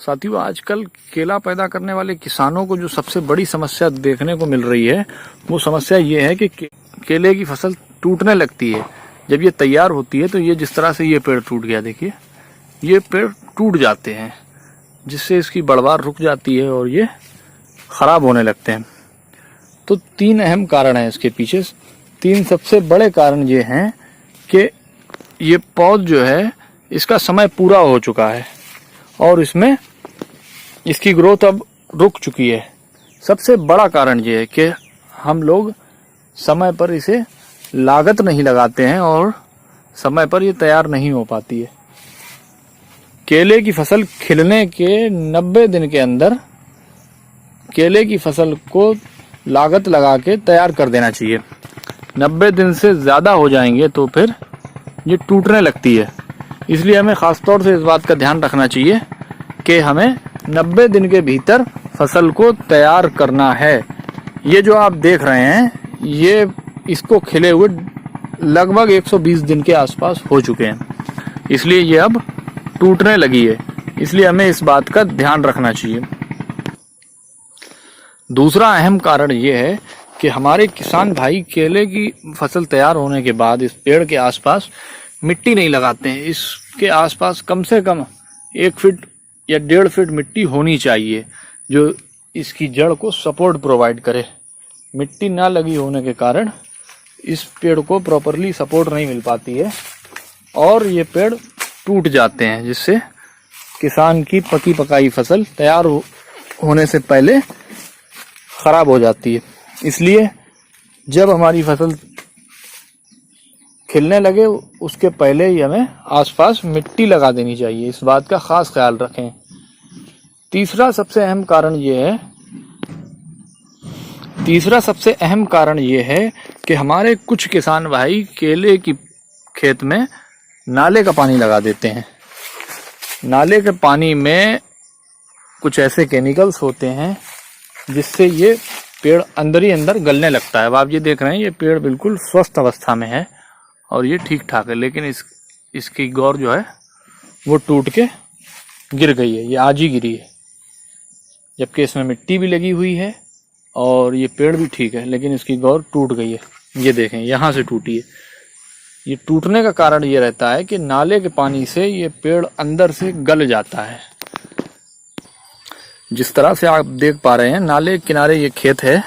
साथियों, आजकल केला पैदा करने वाले किसानों को जो सबसे बड़ी समस्या देखने को मिल रही है वो समस्या ये है कि केले की फसल टूटने लगती है। जब ये तैयार होती है तो ये जिस तरह से ये पेड़ टूट गया, देखिए ये पेड़ टूट जाते हैं जिससे इसकी बढ़वार रुक जाती है और ये खराब होने लगते हैं। तो 3 अहम कारण हैं इसके पीछे। 3 सबसे बड़े कारण ये हैं कि ये पौध जो है इसका समय पूरा हो चुका है और इसमें इसकी ग्रोथ अब रुक चुकी है। सबसे बड़ा कारण ये है कि हम लोग समय पर इसे लागत नहीं लगाते हैं और समय पर ये तैयार नहीं हो पाती है। केले की फसल खिलने के 90 दिन के अंदर केले की फसल को लागत लगा के तैयार कर देना चाहिए। 90 दिन से ज़्यादा हो जाएंगे तो फिर ये टूटने लगती है। इसलिए हमें ख़ास तौर से इस बात का ध्यान रखना चाहिए कि हमें 90 दिन के भीतर फसल को तैयार करना है। ये जो आप देख रहे हैं ये इसको खिले हुए लगभग 120 दिन के आसपास हो चुके हैं, इसलिए ये अब टूटने लगी है। इसलिए हमें इस बात का ध्यान रखना चाहिए। दूसरा अहम कारण ये है कि हमारे किसान भाई केले की फसल तैयार होने के बाद इस पेड़ के आसपास मिट्टी नहीं लगाते हैं। इसके आसपास कम से कम 1 फीट या 1.5 फीट मिट्टी होनी चाहिए जो इसकी जड़ को सपोर्ट प्रोवाइड करे। मिट्टी ना लगी होने के कारण इस पेड़ को प्रॉपरली सपोर्ट नहीं मिल पाती है और ये पेड़ टूट जाते हैं, जिससे किसान की पकी पकाई फसल तैयार होने से पहले खराब हो जाती है। इसलिए जब हमारी फसल खिलने लगे उसके पहले ही हमें आसपास मिट्टी लगा देनी चाहिए। इस बात का खास ख्याल रखें। तीसरा सबसे अहम कारण ये है कि हमारे कुछ किसान भाई केले की खेत में नाले का पानी लगा देते हैं। नाले के पानी में कुछ ऐसे केमिकल्स होते हैं जिससे ये पेड़ अंदर ही अंदर गलने लगता है। अब आप ये देख रहे हैं ये पेड़ बिल्कुल स्वस्थ अवस्था में है और ये ठीक ठाक है, लेकिन इसकी गौर जो है वो टूट के गिर गई है। ये आज ही गिरी है, जबकि इसमें मिट्टी भी लगी हुई है और ये पेड़ भी ठीक है, लेकिन इसकी गौर टूट गई है। ये देखें यहाँ से टूटी है। ये टूटने का कारण ये रहता है कि नाले के पानी से ये पेड़ अंदर से गल जाता है। जिस तरह से आप देख पा रहे हैं नाले के किनारे ये खेत है।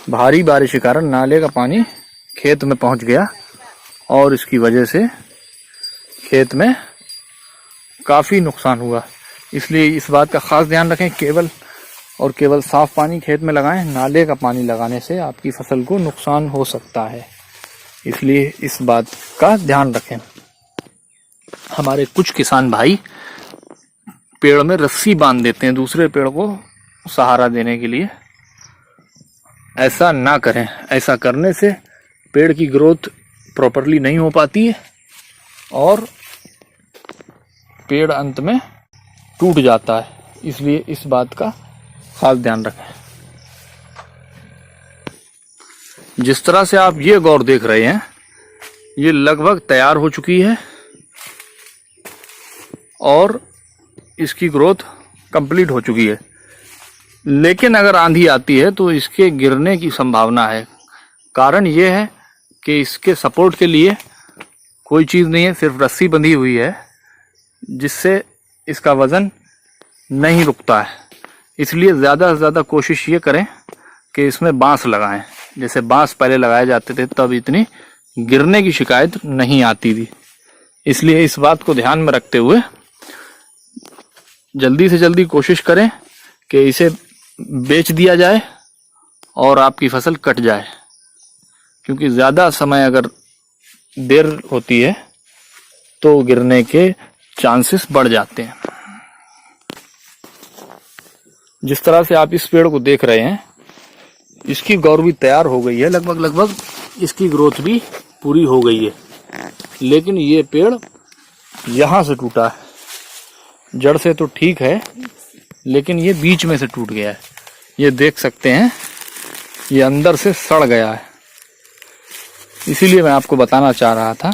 भारी बारिश के कारण नाले का पानी खेत में पहुंच गया और इसकी वजह से खेत में काफ़ी नुकसान हुआ। इसलिए इस बात का खास ध्यान रखें, केवल साफ पानी खेत में लगाएं। नाले का पानी लगाने से आपकी फसल को नुकसान हो सकता है, इसलिए इस बात का ध्यान रखें। हमारे कुछ किसान भाई पेड़ में रस्सी बांध देते हैं दूसरे पेड़ को सहारा देने के लिए। ऐसा ना करें। ऐसा करने से पेड़ की ग्रोथ प्रॉपरली नहीं हो पाती है और पेड़ अंत में टूट जाता है। इसलिए इस बात का खास ध्यान रखें। जिस तरह से आप ये गौर देख रहे हैं ये लगभग तैयार हो चुकी है और इसकी ग्रोथ कंप्लीट हो चुकी है, लेकिन अगर आंधी आती है तो इसके गिरने की संभावना है। कारण ये है कि इसके सपोर्ट के लिए कोई चीज़ नहीं है, सिर्फ रस्सी बंधी हुई है जिससे इसका वज़न नहीं रुकता है। इसलिए ज़्यादा से ज़्यादा कोशिश ये करें कि इसमें बांस लगाएं। जैसे बांस पहले लगाए जाते थे तब इतनी गिरने की शिकायत नहीं आती थी। इसलिए इस बात को ध्यान में रखते हुए जल्दी से जल्दी कोशिश करें कि इसे बेच दिया जाए और आपकी फसल कट जाए, क्योंकि ज़्यादा समय अगर देर होती है तो गिरने के चांसेस बढ़ जाते हैं। जिस तरह से आप इस पेड़ को देख रहे हैं इसकी गौर भी तैयार हो गई है, लगभग इसकी ग्रोथ भी पूरी हो गई है, लेकिन ये पेड़ यहाँ से टूटा है। जड़ से तो ठीक है लेकिन ये बीच में से टूट गया है। ये देख सकते हैं ये अंदर से सड़ गया है। इसीलिए मैं आपको बताना चाह रहा था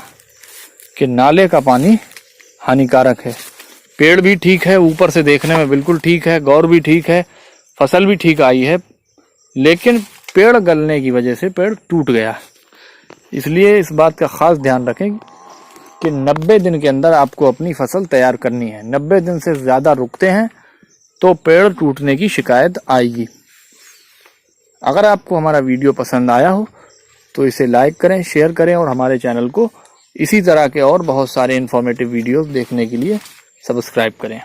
कि नाले का पानी हानिकारक है पेड़ भी ठीक है, ऊपर से देखने में बिल्कुल ठीक है, गौर भी ठीक है, फसल भी ठीक आई है, लेकिन पेड़ गलने की वजह से पेड़ टूट गया। इसलिए इस बात का खास ध्यान रखें कि 90 दिन के अंदर आपको अपनी फसल तैयार करनी है। 90 दिन से ज़्यादा रुकते हैं तो पेड़ टूटने की शिकायत आएगी। अगर आपको हमारा वीडियो पसंद आया हो तो इसे लाइक करें, शेयर करें और हमारे चैनल को इसी तरह के और बहुत सारे इन्फॉर्मेटिव वीडियोस देखने के लिए सब्सक्राइब करें।